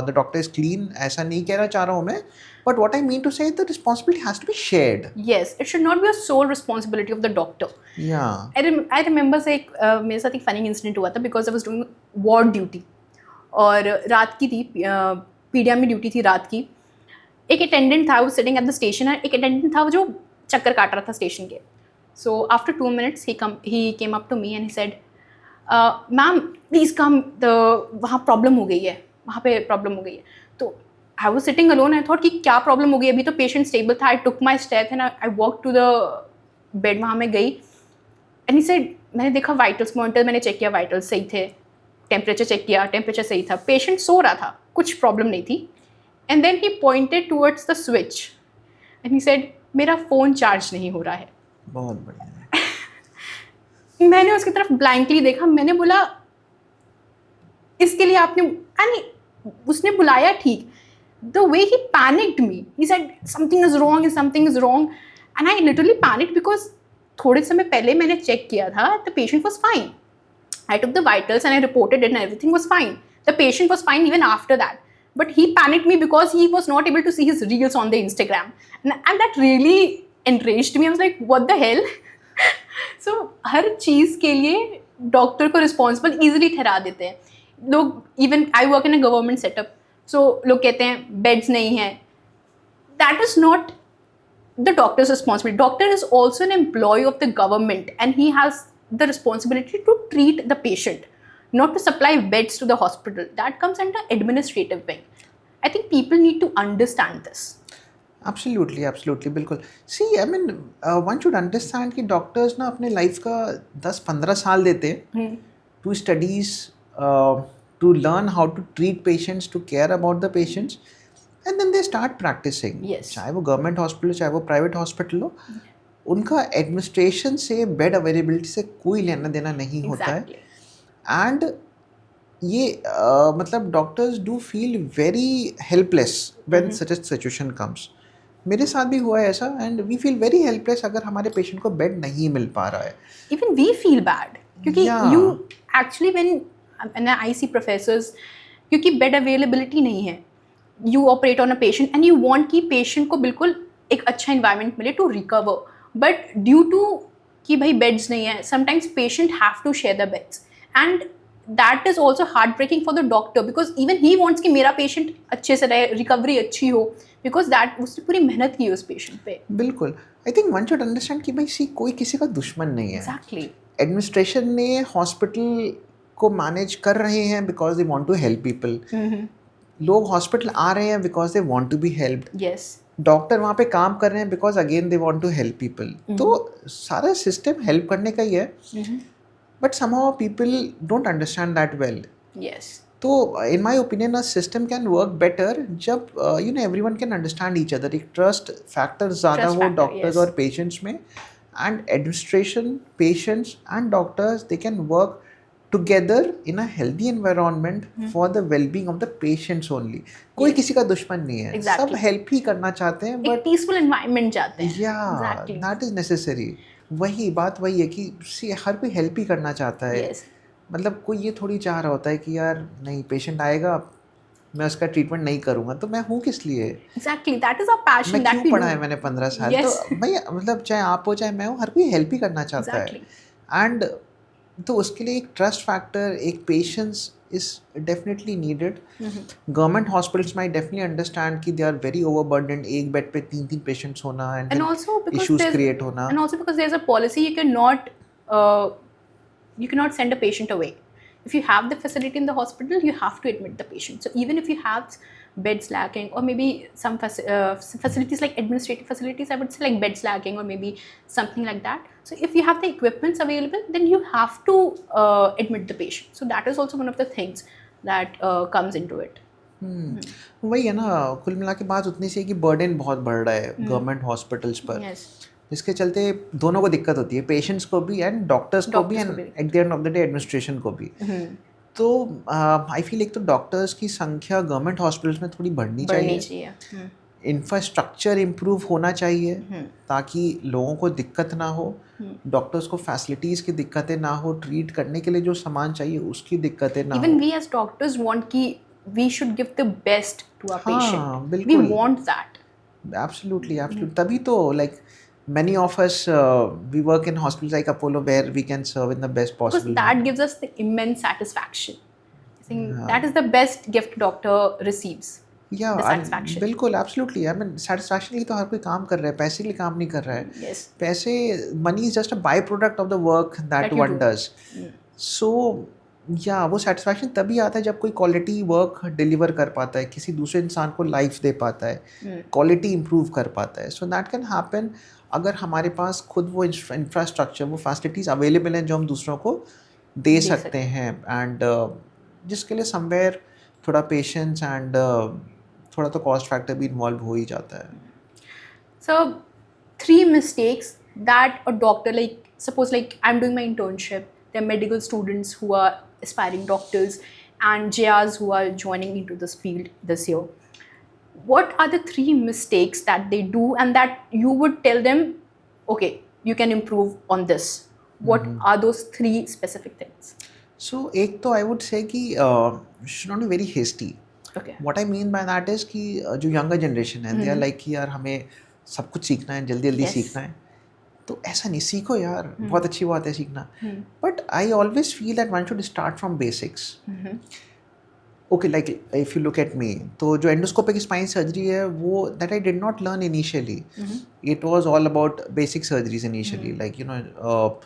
द डॉक्टर इज क्लीन, ऐसा नहीं कहना चाह रहा हूँ मैं. But what I mean to say is the responsibility has to be shared. Yes, it should not be a sole responsibility of the doctor. Yeah. I remember एक मेरे साथ एक funny incident हुआ था because I was doing ward duty और रात की थी, पीडिया में ड्यूटी थी रात की. एक अटेंडेंट था वो सिटिंग एट द स्टेशन, एक अटेंडेंट था जो चक्कर काट रहा था स्टेशन के. So after 2 minutes he came up to me and he said, ma'am please कम, वहाँ प्रॉब्लम हो गई है, वहाँ पे प्रॉब्लम हो गई है. तो I was sitting alone, I thought कि क्या प्रॉब्लम हो गई, अभी तो पेशेंट स्टेबल था. I took my step and I walk to the bed, वहाँ मैं गई. एंड ही सेड, मैंने देखा वाइटल्स मॉनिटर, मैंने चेक किया वाइटल्स सही थे, टेम्परेचर चेक किया, टेम्परेचर सही था, पेशेंट सो रहा था, कुछ प्रॉब्लम नहीं थी. And then he pointed towards the switch and he said, मेरा फ़ोन चार्ज नहीं हो रहा है. बहुत बढ़िया. मैंने उसकी तरफ ब्लैंकली देखा, मैंने बोला इसके लिए आपने, यानी उसने बुलाया ठीक, the way he panicked me, he said something is wrong, something is wrong, and I literally panicked because थोड़े समय पहले मैंने चेक किया था, the patient was fine. I took the vitals and I reported it and everything was fine. The patient was fine even after that. But he panicked me because he was not able to see his reels on the Instagram. And that really enraged me. I was like, what the hell? So, हर चीज़ के लिए doctor को responsible easily ठहरा देते हैं लोग. Even I work in a government setup, so लोग कहते हैं बेड्स नहीं हैं. That is not the doctor's responsibility. Doctor is also an employee of the government and he has the responsibility to treat the patient, not to supply beds to the hospital. That comes under administrative wing. I think people need to understand this. Absolutely, absolutely, बिल्कुल. See, I mean, one should understand कि doctors ना अपने life का 10-15 साल देते हैं to studies, to learn how to treat patients, to care about the patients, and then they start practicing. Yes. चाहे वो गवर्नमेंट हॉस्पिटल हो, चाहे वो प्राइवेट हॉस्पिटल हो, उनका एडमिनिस्ट्रेशन से, बेड अवेलेबिलिटी से कोई लेना देना नहीं होता है. Exactly. एंड ये मतलब doctors do feel very helpless when such a situation comes. मेरे साथ भी हुआ है ऐसा, and we feel very helpless अगर हमारे पेशेंट को बेड नहीं मिल पा रहा है. Even we feel bad क्योंकि Yeah. you actually when I see professors, क्योंकि बेड अवेलेबिलिटी नहीं है, you operate on a patient and you want कि patient को बिल्कुल एक अच्छा environment मिले to recover, but due to कि भाई बेड्स नहीं है, sometimes patient have to share the beds and that is also heartbreaking for the doctor because even he wants कि मेरा patient अच्छे से रहे, recovery अच्छी हो, because that उसने पूरी मेहनत की उस patient पे. बिल्कुल. I think one should understand कि भाई सी कोई किसी का दुश्मन नहीं है. Exactly. एडमिनिस्ट्रेशन ने हॉस्पिटल को मैनेज कर रहे हैं because they want to help people. लोग हॉस्पिटल आ रहे हैं because they want to be helped. Yes. Doctor वहाँ पे काम कर रहे हैं because again they want to help people. तो सारा सिस्टम हेल्प करने का ही है, but somehow people don't understand that well. Yes. तो in my opinion a system can work better जब everyone can understand each other. एक ट्रस्ट फैक्टर ज़्यादा Trust हो factor, डॉक्टर्स yes. और पेशेंट्स में, and administration, patients and doctors they can work together in a healthy environment for the well-being of the patients only. कोई किसी का दुश्मन नहीं है. Exactly. सब हेल्प ही करना चाहते हैं, एक बट peaceful environment चाहते हैं. yeah, Exactly. that is necessary. वही बात वही है कि see, हर कोई हेल्प ही करना चाहता है. Yes. मतलब कोई ये थोड़ी चाह रहा होता है कि यार नहीं, पेशेंट आएगा मैं उसका ट्रीटमेंट नहीं करूँगा, तो मैं हूँ किस लिए? Exactly. That is our passion. मैं that क्यों we पढ़ा do. है मैंने 15 साल? Yes. तो भाई मतलब चाहे आप हो चाहे मैं हूँ, हर कोई हेल्प ही करना चाहता है. Exactly. एंड तो उसके लिए एक ट्रस्ट फैक्टर, एक patience is definitely needed. Government hospitals might definitely understand कि दे आर वेरी ओवरबर्डन्ड. एक बेड पे 3 पेशेंट्स होना And also because issues there's create होना. and also because there's a policy you cannot send a patient away. If you have the facility in the hospital, you have to admit the patient. So even if you have beds lacking or maybe some facilities like administrative facilities, I would say like beds lacking or maybe something like that. So if you have the equipments available, then you have to admit the patient. So that is also one of the things that comes into it. वही है ना, कुल मिला के बात उतनी सी है कि बर्डन बहुत बढ़ रहा है गवर्नमेंट हॉस्पिटल्स पर. Yes. जिसके चलते दोनों को दिक्कत होती है, पेशेंट्स को भी एंड डॉक्टर्स को भी, Doctors एंड को भी. At the end of the day administration को भी. तो आई फील एक तो डॉक्टर्स की संख्या गवर्नमेंट हॉस्पिटल्स में थोड़ी बढ़नी बढ़नी चाहिए. चाहिए. इंफ्रास्ट्रक्चर इम्प्रूव होना चाहिए ताकि लोगों को दिक्कत ना हो, डॉक्टर्स को फैसिलिटीज़ की दिक्कतें ना हो, ट्रीट करने के लिए जो सामान चाहिए उसकी दिक्कतें ना Even हो. we as doctors want कि we should give the best to our हाँ, patient. We बिल्कुल. want that. Absolutely, absolutely. तभी तो like many of us we work in hospitals like Apollo where we can serve in the best Because possible that manner. gives us the immense satisfaction. I think that is the best gift doctor receives. या dissatisfaction. बिल्कुल absolutely I mean satisfaction के लिए तो हर कोई काम कर रहा है, पैसे के लिए काम नहीं कर रहा है. Yes. पैसे, money is just a by product of the work that That you one do. Does. So या वो सेटिस्फैक्शन तभी आता है जब कोई क्वालिटी वर्क डिलीवर कर पाता है, किसी दूसरे इंसान को लाइफ दे पाता है, क्वालिटी इंप्रूव कर पाता है. सो दैट कैन हैपन अगर हमारे पास खुद वो इंफ्रास्ट्रक्चर, वो फैसिलिटीज़ अवेलेबल हैं जो हम दूसरों को दे सकते हैं. एंड जिसके लिए समवेयर थोड़ा पेशेंस एंड थोड़ा तो कॉस्ट फैक्टर भी इन्वॉल्व हो ही जाता है. So, 3 mistakes that a doctor, like, suppose like I'm doing my internship, there are medical students who are aspiring doctors and JRs who are joining into this field this year. What are the 3 mistakes that they do and that you would tell them, okay, you can improve on this? What are those 3 specific things? सो एक तो आई would say कि should not be very hasty. Okay. What I mean by that is कि जो younger generation है, they are like कि यार हमें सब कुछ सीखना है, जल्दी जल्दी Yes. सीखना है. तो ऐसा नहीं, सीखो यार, बहुत अच्छी बात है सीखना. But I always feel that one should start from basics. Okay, like if you look at me, तो जो एंडोस्कोपिक स्पाइन सर्जरी है वो that I did not learn initially. It was all about basic surgeries initially, like you know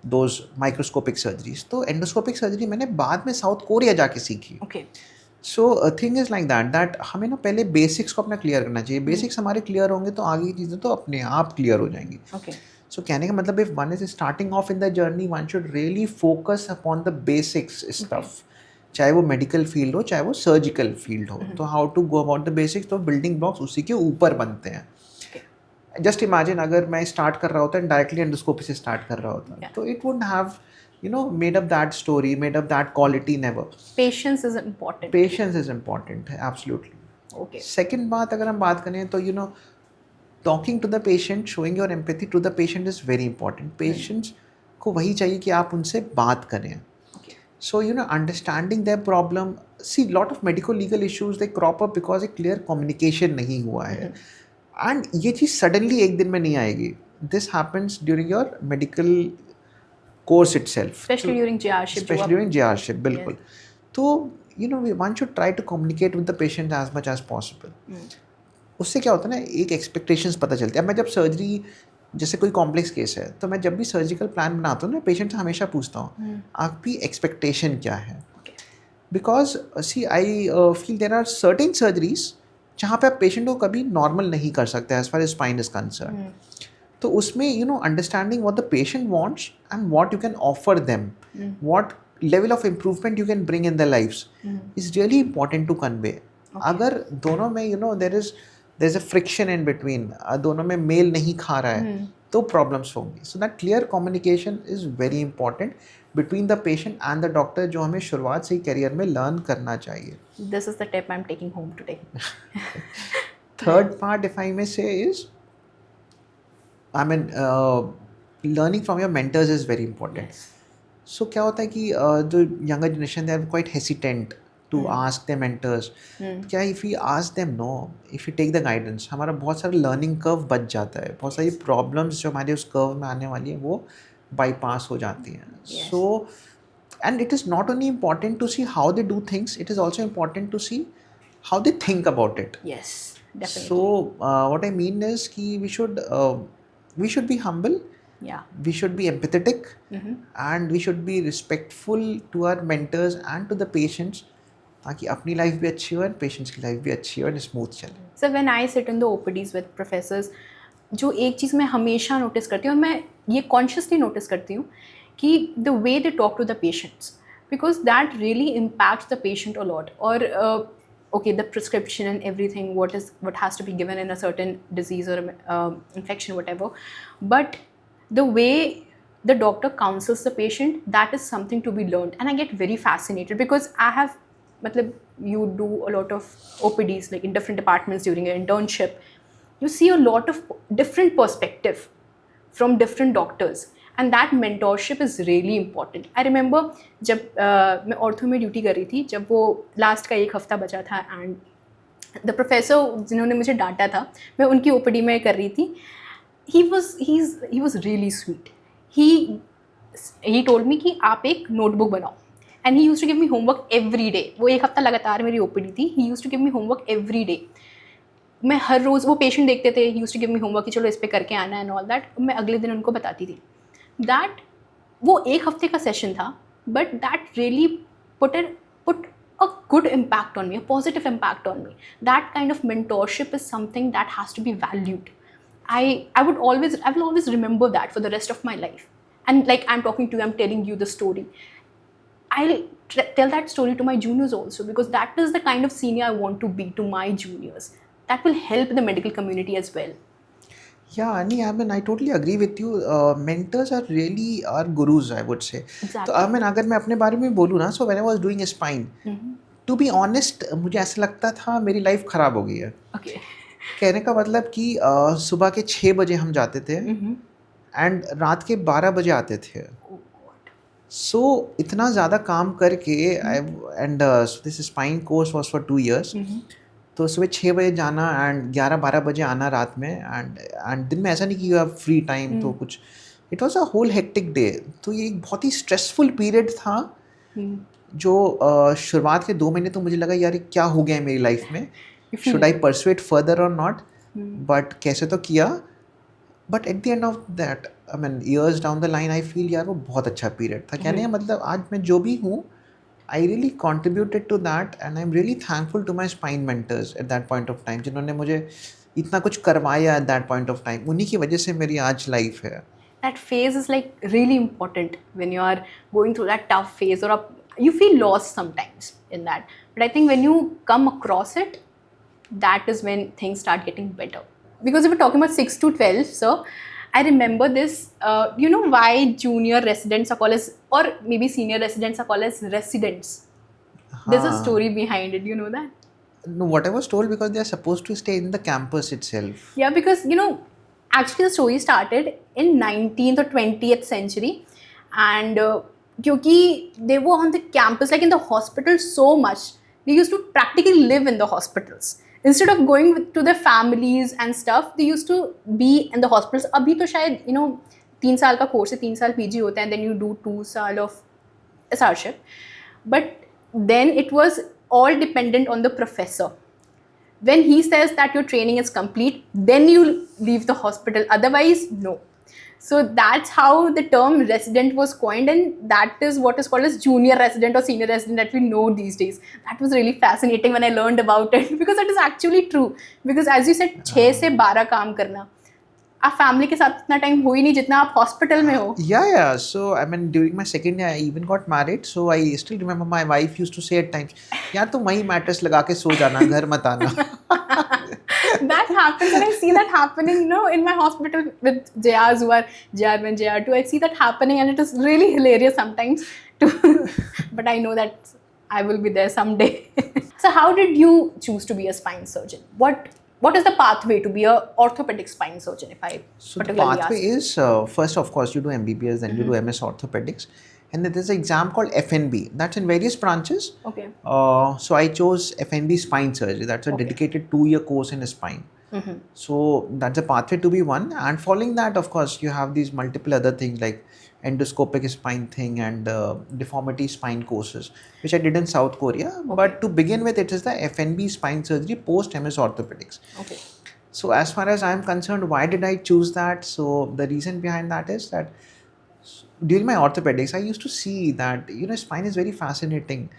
those microscopic surgeries. तो endoscopic surgery मैंने बाद में south Korea जाके सीखी. Okay. So thing is like that हमें ना पहले बेसिक्स को अपना क्लियर करना चाहिए. बेसिक्स हमारे क्लियर होंगे तो आगे की चीज़ें तो अपने आप क्लियर हो जाएंगी. Okay. सो कहने का मतलब if one is starting of in the journey, one should really focus upon the basics stuff. चाहे वो मेडिकल फील्ड हो, चाहे वो सर्जिकल फील्ड हो. तो how to go about the basics, तो बिल्डिंग ब्लॉक्स उसी के ऊपर बनते हैं. जस्ट इमेजिन अगर मैं स्टार्ट कर रहा होता एंड डायरेक्टली एंडोस्कोपी से स्टार्ट कर रहा होता, तो it would have made up that story, made up that quality, never. Patience is important. Patience is important, absolutely. Okay. Second बात अगर हम बात करें तो talking to the patient, showing your empathy to the patient is very important. Patients को वही चाहिए कि आप उनसे बात करें. Okay. So understanding their problem. See, lot of medical legal issues they crop up because एक clear communication नहीं हुआ है. And ये चीज़ suddenly एक दिन में नहीं आएगी. This happens during your medical course itself. Especially during JRship. Especially during JRship, बिल्कुल. तो one should try to communicate with the patient as much as possible. उससे क्या होता है ना, एक एक्सपेक्टेशंस पता चलती है. अब मैं जब सर्जरी, जैसे कोई कॉम्प्लेक्स केस है, तो मैं जब भी सर्जिकल प्लान बनाता हूँ ना, पेशेंट से हमेशा पूछता हूँ आपकी एक्सपेक्टेशन क्या है. Because see I feel there are certain surgeries जहाँ पे आप पेशेंट को कभी नॉर्मल नहीं कर सकते as far as spine is concern. तो उसमें understanding what the patient wants and what you can offer them, what level of improvement you can bring in the lifes is really important to convey. अगर दोनों में there is a friction in between, दोनों में mail नहीं खा रहा है, तो प्रॉब्लम्स होंगी. So that clear communication is very important between the patient and the doctor, जो हमें शुरुआत से ही करियर में लर्न करना चाहिए. This is the tip I'm taking home today. Third part, if I may say, is learning from your mentors is very important. Yes. So क्या होता है कि जो younger generation, they are quite hesitant to ask their mentors. क्या if we ask them no, if we take the guidance, हमारा बहुत सारा learning curve बच जाता है. बहुत सारी problems जो हमारे उस curve में आने वाली है वो bypass हो जाती हैं. Yes. So and it is not only important to see how they do things, it is also important to see how they think about it. Yes, definitely. So what I mean is कि we should be humble, Yeah. we should be empathetic, and we should be respectful to our mentors and to the patients, ताकि अपनी life भी अच्छी हो और patients की life भी अच्छी हो और स्मूथ चले. So when I sit in the OPDs with professors, जो एक चीज़ मैं हमेशा नोटिस करती हूँ और मैं ये कॉन्शियसली नोटिस करती हूँ कि the way they talk to the patients, because that really impacts the patient a lot. और okay, the prescription and everything, what has to be given in a certain disease or infection, whatever, but the way the doctor counsels the patient, that is something to be learned. And I get very fascinated because I have, you do a lot of OPDs like in different departments during your internship. You see a lot of different perspective from different doctors, and that mentorship is really important. I remember जब मैं ortho में duty कर रही थी, जब वो last का 1 हफ्ता बचा था, एंड द प्रोफेसर जिन्होंने मुझे डांटा था, मैं उनकी ओपीडी में कर रही थी. he was really sweet. He told me कि आप एक नोटबुक बनाओ and he used to give me homework every day. वो एक हफ्ता लगातार मेरी ओपीडी थी. He used to give me homework every day. मैं हर रोज़ वो पेशेंट देखते थे, he used to give me homework कि चलो इस पे करके आना एंड ऑल दैट. मैं अगले दिन उनको बताती थी. दैट वो एक हफ्ते का सेशन था, but that really put a good impact on me, a positive impact on me. That kind of mentorship is something that has to be valued. I will always remember that for the rest of my life. And like I'm talking to you, I'm telling you the story. I'll tell that story to my juniors also, because that is the kind of senior I want to be to my juniors. That will help the medical community as well. Yeah, I mean, I totally agree with you. Mentors are really our gurus, I would say. Exactly. तो I mean, अगर मैं अपने बारे में बोलूँ ना, so when I was doing spine, to be honest, मुझे ऐसा लगता था मेरी लाइफ ख़राब हो गई है. Okay. कहने का मतलब कि सुबह के 6 बजे हम जाते थे एंड रात के 12 बजे आते थे. Oh God. सो इतना ज़्यादा काम करके and this spine course was for 2 years. तो सुबह 6 बजे जाना एंड 11-12 बजे आना रात में एंड दिन में ऐसा नहीं कि यू हैव फ्री टाइम. तो कुछ it was a whole hectic day. तो ये एक बहुत ही स्ट्रेसफुल पीरियड था जो शुरुआत के 2 महीने तो मुझे लगा यार ये क्या हो गया है मेरी लाइफ में, should I pursue it further और नॉट. बट कैसे तो किया. But at the end of that I mean years down the line I feel यार वो बहुत अच्छा पीरियड था. कहने का मतलब आज मैं जो भी हूँ I really contributed to that and I'm really thankful to my spine mentors at that point of time, जिन्होंने मुझे इतना कुछ करवाया at that point of time. उन्हीं की वजह से मेरी आज लाइफ है. That phase is like really important when you are going through that tough phase, or you feel lost sometimes in that. But I think when you come across it, that is when things start getting better. Because if we're talking about 6 to 12, so I remember this, you know why junior residents are called as, or maybe senior residents are called as residents? There's a story behind it, you know that? No, what I was told, because they are supposed to stay in the campus itself. Yeah, because you know, actually the story started in 19th or 20th century, and क्योंकि they were on the campus, like in the hospital so much, they used to practically live in the hospitals. Instead of going to their families and stuff, they used to be in the hospitals. अभी तो शायद you know 3 साल का course है, 3 साल PG होता है, and then you do 2 साल of SRship. But then it was all dependent on the professor. When he says that your training is complete, then you leave the hospital. Otherwise, no. So that's how the term resident was coined, and that is what is called as junior resident or senior resident that we know these days. That was really fascinating when I learned about it, because it is actually true. Because as you said, 6 से 12 काम करना, आप family के साथ इतना time हो ही नहीं जितना आप हॉस्पिटल में हो. Yeah. So I mean, during my second year, I even got married. So I still remember my wife used to say at times, यार तुम वहीं मैट्रेस लगा के सो जाना, घर मत आना. That happens, and I see that happening, you know, in my hospital with JRs who are JR1, JR2. I see that happening, and it is really hilarious sometimes. But I know that I will be there someday. So how did you choose to be a spine surgeon? What is the pathway to be a orthopedic spine surgeon, if I So the particularly pathway ask? is first, of course, you do MBBS, then you do MS orthopedics, and then there's an exam called FNB. That's in various branches. Okay. So I chose FNB spine surgery. That's a dedicated 2-year course in spine. So that's a pathway to be one. And following that, of course, you have these multiple other things like endoscopic spine thing and deformity spine courses, which I did in South Korea. But to begin with, it is the FNB spine surgery post MS orthopedics. Okay. So as far as I'm concerned, why did I choose that? So the reason behind that is that during my orthopedics, I used to see that, you know, spine is very fascinating.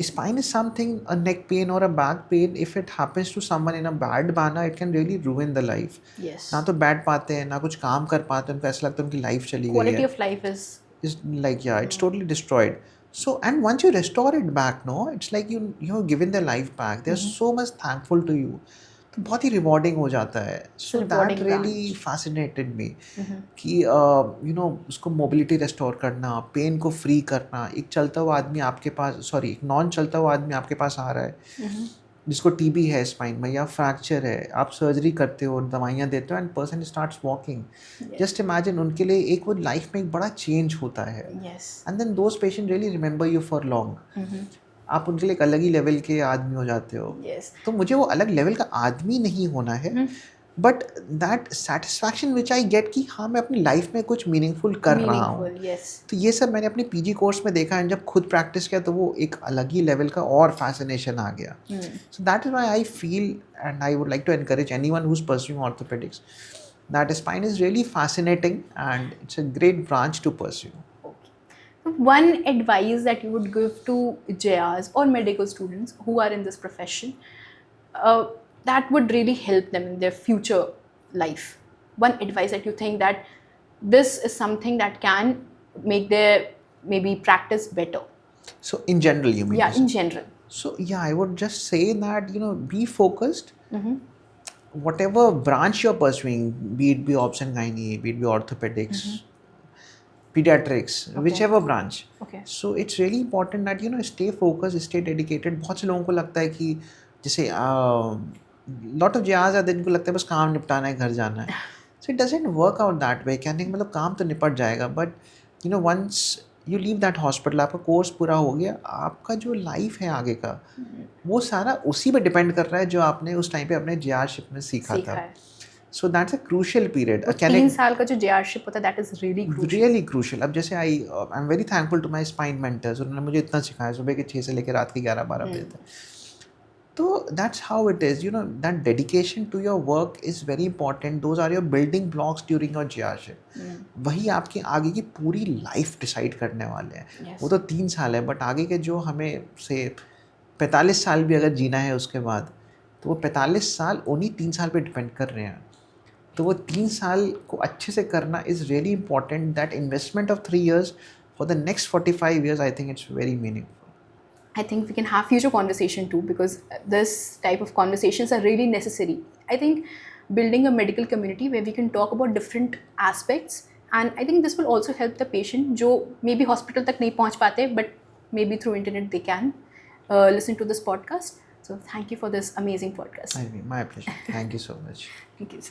Spine is something, a neck pain or a back pain, if it happens to someone in a bad manner, it can really ruin the life. Yes. ना तो बैठ पाते हैं, ना कुछ काम कर पाते हैं, उनको ऐसा लगता है उनकी लाइफ चली गई Quality है. of life is. It's like, yeah, it's totally destroyed. So, and once you restore it back, no, it's like you're given their life back. They're so much thankful to you. तो बहुत ही rewarding हो जाता है. So that Rewarding really fascinated me कि you know उसको mobility restore करना, pen को free करना. एक चलता हुआ आदमी आपके पास, सॉरी, एक नॉन चलता हुआ आदमी आपके पास आ रहा है जिसको टीबी है स्पाइन में या फ्रैक्चर है, आप सर्जरी करते हो, दवाइयाँ देते हो, and person starts walking. Just imagine उनके लिए एक वो लाइफ में एक बड़ा चेंज होता है. Yes. And then those patient really remember you for long. आप उनके लिए एक अलग ही लेवल के आदमी हो जाते हो. Yes. तो मुझे वो अलग लेवल का आदमी नहीं होना है. But that satisfaction which I get कि हाँ मैं अपनी लाइफ में कुछ मीनिंगफुल कर रहा हूँ, मीनिंगफुल, यस. तो ये सब मैंने अपनी पीजी कोर्स में देखा है. जब खुद प्रैक्टिस किया तो वो एक अलग ही लेवल का और फैसिनेशन आ गया. So that is why I feel, and I would like to encourage anyone who's pursuing orthopedics, that spine is really fascinating and it's a great branch to pursue. So one advice that you would give to JRs or medical students who are in this profession that would really help them in their future life. One advice that you think that this is something that can make their maybe practice better. So in general, you mean? Yeah, to say? in general. So yeah, I would just say that, be focused. Whatever branch you're pursuing, be it obs and gynae, be it orthopedics, pediatrics, whichever branch. Okay. So it's really important that stay focused, stay dedicated. बहुत से लोगों को लगता है कि जैसे lot of JRs आते हैं जिनको लगता है बस काम निपटाना है, घर जाना है. So it doesn't work out that way. कहने का मतलब काम तो निपट जाएगा, but once you leave that hospital, आपका कोर्स पूरा हो गया, आपका जो लाइफ है आगे का वो सारा उसी पे डिपेंड कर रहा है जो आपने उस टाइम पे अपने JRship में सीखा था. So that's a crucial period. 3 साल का जो JRship होता है, that is really crucial. Really crucial. अब जैसे I'm very thankful to my spine mentors. उन्होंने मुझे इतना सिखाया सुबह के 6 से लेकर रात के 11-12 बजे तक. तो that's how it is. That dedication to your work is very important. Those are your building blocks during your JRship. वही आपकी आगे की पूरी लाइफ डिसाइड करने वाले हैं. Yes. वो तो 3 साल है, बट आगे के जो हमें से 45 साल भी अगर जीना है उसके बाद, तो वो 45 साल उन्हीं 3 साल पे डिपेंड कर रहे हैं. तो वो 3 साल को अच्छे से करना is really important. That investment of 3 years for the next 45 years, I think it's very meaningful. I think we can have future conversation too, because this type of conversations are really necessary. I think building a medical community where we can talk about different aspects, and I think this will also help the patient जो maybe hospital तक नहीं पहुंच पाते, but maybe through internet they can listen to this podcast. So thank you for this amazing podcast. My pleasure. Thank you so much. Thank you.